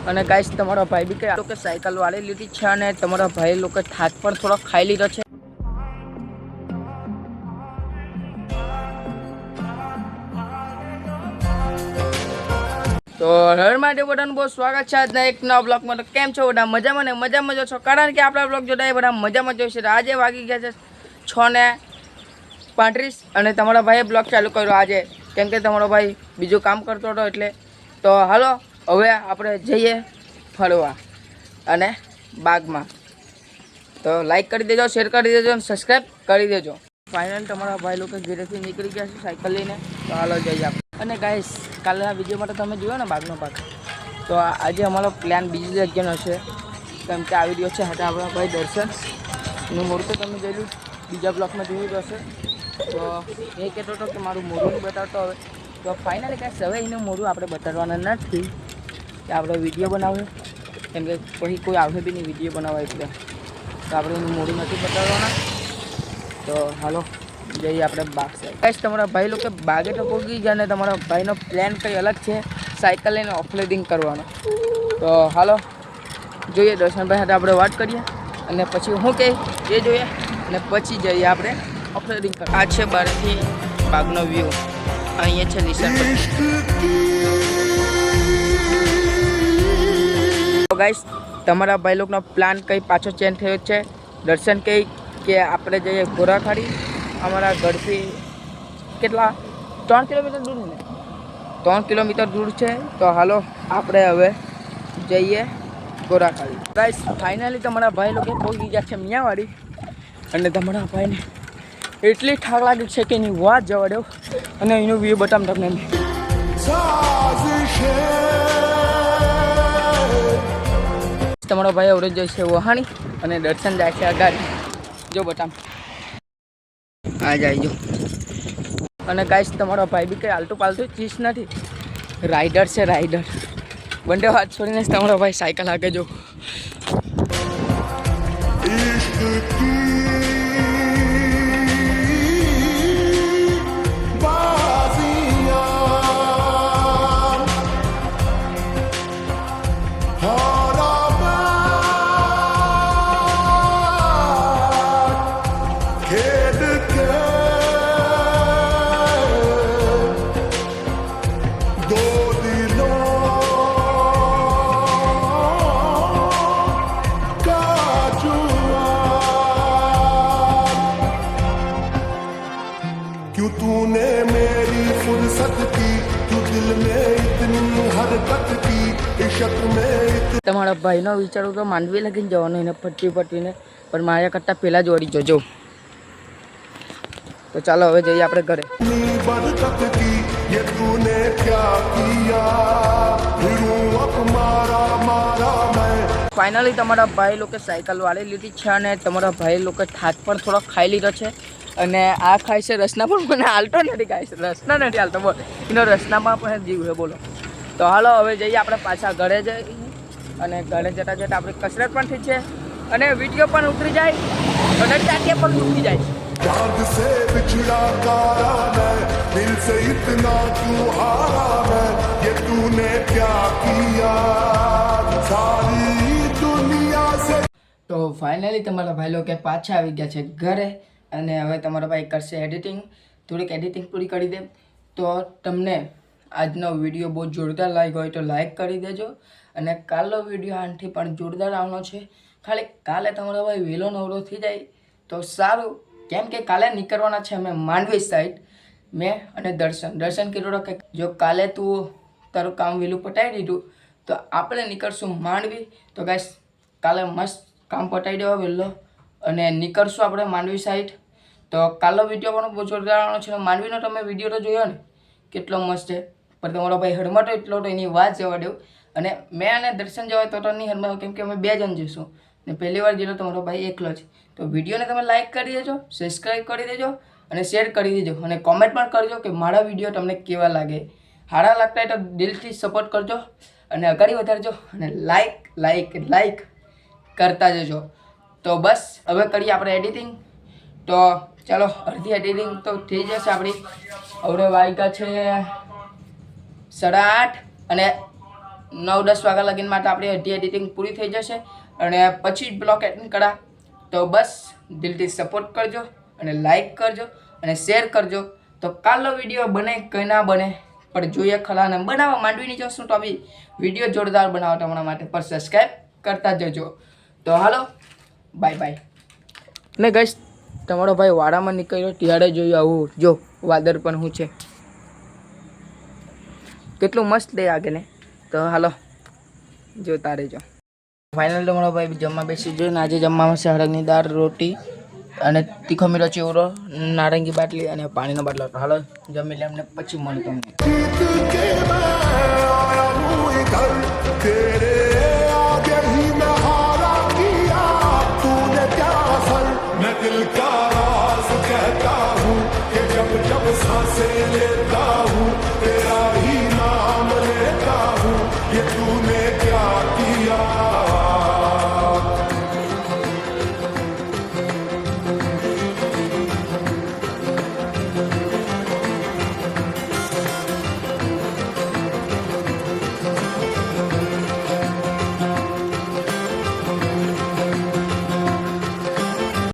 અને ગાઈસ તમારો ભાઈ બી કે સાયકલ વાળી લીધી છે અને તમારા ભાઈ લોકો થાક પણ થોડો ખાઈ લીધો છે. તો હર માટે બધાનું બહુ સ્વાગત છે આજના એક નવા બ્લોગમાં. તો કેમ છો બધા? મજામાં ને મજામાં છો? કારણ કે આપણા બ્લોગ જોતા બધા મજામાં જોઈશે. આજે વાગી ગયા છે 6:35 અને તમારા ભાઈએ બ્લોગ ચાલુ કર્યો આજે, કેમ કે તમારો ભાઈ બીજું કામ કરતો હતો એટલે. તો હાલો હવે આપણે જઈએ ફરવા અને બાગમાં. તો લાઈક કરી દેજો, શેર કરી દેજો અને સબસ્ક્રાઈબ કરી દેજો. ફાઇનલ તમારા ભાઈ લોકો ઘરેથી નીકળી ગયા છે સાયકલ લઈને. તો હાલો જઈએ આપણે. અને ગાઈસ કાલના વિડીયોમાં તો તમે જોયો ને બાગનો ભાગ. તો આજે અમારો પ્લાન બીજી જગ્યાનો છે, કેમ કે આ વિડીયો છે હતા આપણા ભાઈ દર્શનનું મોડું તો તમે જોયું, બીજા બ્લોગમાં જોયું હશે. તો એ કહેતો હતો કે મારું મોડું બતાવતો હવે. તો ફાઇનલી ગાઈસ હવે એનું મોડું આપણે બતાવવાના નથી, કે આપણે વિડીયો બનાવ્યો, કેમ કે પછી કોઈ આવે બી નહીં વિડીયો બનાવવા એટલે. તો આપણે એનું મોડું નથી બતાવવાના. તો હાલો જઈએ આપણે બાગ સાઈડ. ગાઈસ તમારા ભાઈ લોકો બાગે તો પહોંચી ગયા ને તમારા ભાઈનો પ્લાન કંઈ અલગ છે, સાયકલ લઈને ઓફલોડિંગ કરવાનો. તો હાલો જોઈએ, દર્શનભાઈ સાથે આપણે વાત કરીએ અને પછી હું કહે એ જોઈએ અને પછી જઈએ આપણે ઓફલોડિંગ કરવા. આ છે બહારથી બાગનો વ્યૂ. અહીંયા છે નિશાન. તો ગાઈસ તમારા ભાઈ લોકોનો પ્લાન કંઈ પાછો ચેન્જ થયો છે. દર્શન કહે કે આપણે જઈએ ઘોરાખાડી. અમારા ઘરથી કેટલા 3 કિલોમીટર દૂર ને 3 કિલોમીટર દૂર છે. તો હાલો આપણે હવે જઈએ ઘોરાખાડી. ગાઈસ ફાઇનલી તમારા ભાઈ લોકો પહોંચી ગયા છે મિયાવાડી. અને તમારા ભાઈને એટલી થાક લાગી છે કે એની વાત જવા દો. અને એનું વ્યૂ બતાવું તમને. તમારો ભાઈ અવરોજ જાય છે વહાણી અને દર્શન જાય છે અગાડી. જો બતામ આ જાય જો. અને ગાઈસ તમારો ભાઈ બી કંઈ આલતું પાલતું ચીજ નથી, રાઈડર છે રાઈડર. બંને હાથ છોડીને તમારો ભાઈ સાયકલ હાકે જો. क्यों तूने मेरी फुर्सत की, क्यों दिल में इतनी हरकत की, इश्क में. તમારા ભાઈનો વિચારો તો માંડવી લગીને જવાનું એને પટ્ટી પટ્ટીને, પણ મારા કરતાં પહેલાં જ વળી જોજો. તો ચાલો હવે જઈએ આપણે ઘરે. ફાઇનલી તમારા ભાઈ લોકો સાયકલ વાળી લીધી છે અને તમારા ભાઈ લોકો થાક પણ થોડો ખાઈ લીધો છે. અને આ ખાય છે રસના, પણ મને હાલતો નથી ગાઈસ, રસના નથી હાલતો. બોલ એનો રસનામાં પણ જીવ છે બોલો. તો હાલો હવે જઈએ આપણે પાછા ઘરે જઈએ. અને ઘરે જતાં જતાં આપણે કસરત પણ થઈ છે અને વિડીયો પણ ઉતરી જાય અને ટાંકે પણ દુખી જાય. चांद से बिछड़ा तारा मैं, दिल से इतना क्यों हारा मैं, ये तूने क्या किया सारी दुनिया से. તો ફાઇનલી તમારા ભાઈ લોકો પાછા આવી ગયા છે ઘરે. અને હવે તમારા ભાઈ કરશે એડિટિંગ, થોડીક એડિટિંગ પૂરી કરી દે. તો તમને આજનો વિડીયો બહુ જોરદાર લાગ્યો હોય તો લાઈક કરી દેજો. અને કાલનો વિડીયો આનાથી પણ જોરદાર આવવાનો છે. ખાલી કાલે તમારો ભાઈ વહેલો નવરો થઈ જાય તો સારું, કેમ કે કાલે નીકળવાના છે અમે માંડવી સાઈડ. મેં અને દર્શન કીધું કે જો કાલે તું તારું કામ વહેલું પતાવી દીધું તો આપણે નીકળશું માંડવી. તો ગાઈસ કાલે મસ્ત કામ પતાવી દેવા વહેલો અને નીકળશું આપણે માંડવી સાઈડ. તો કાલનો વિડીયો પણ બહુ જોરદાર આવવાનો છે. માંડવીનો તમે વિડીયો તો જોયો ને કેટલો મસ્ત છે, પણ તમારો ભાઈ હડમાટો એટલો તો એની વાત જવા દઉં. અને મેં અને દર્શન જવાય તો નહીં હડમાટો, કેમ કે અમે 2 જણ જઈશું ને પહેલી વાર જેલો તમારો ભાઈ એકલો જ. તો વિડીયોને તમે લાઈક કરી દેજો, સબસ્ક્રાઈબ કરી દેજો અને શેર કરી દેજો. અને કોમેન્ટ પણ કરજો કે મારા વિડીયો તમને કેવા લાગે. સારા લાગતા હોય તો દિલથી સપોર્ટ કરજો અને આગળ વધારજો અને લાઈક કરતા જજો. તો બસ હવે કરીએ આપણે એડિટિંગ. તો ચાલો અડધી એડિટિંગ તો થઈ જશે આપણી. હવે વાગ્યા છે 8:30 અને 9-10 વાગ્યા લગીન માટે આપણી અડધી એડિટિંગ પૂરી થઈ જશે અને પછી જ બ્લોગ એડિટ કરા. તો બસ દિલથી સપોર્ટ કરજો અને લાઈક કરજો અને શેર કરજો. તો કાલનો વિડીયો બને કંઈ ના બને પણ જોઈએ ખરા ને બનાવવા માંડવીની જશું તો બી વિડીયો જોરદાર બનાવો તમારા માટે. પર સબસ્ક્રાઈબ કરતા જજો. તો હાલો બાય બાય. ને ગઈશ તમારો ભાઈ વાડામાં નીકળ્યો ત્યારે જોયું આવું જો વાદળ પણ શું છે કેટલું મસ્ત દે આગે ને. તો હાલો જોતા રહેજો. ફાઇનલ તમારો ભાઈ જમવા બેસી ગયો ને આજે જમવામાં છે હળગની દાળ, રોટી અને તીખો મીઠો ચેવડો, નારંગી બાટલી અને પાણીનો બાટલો. તો હાલો જમી લે અમને પછી મળે તમને. जीत के मैं आया हूँ इधर के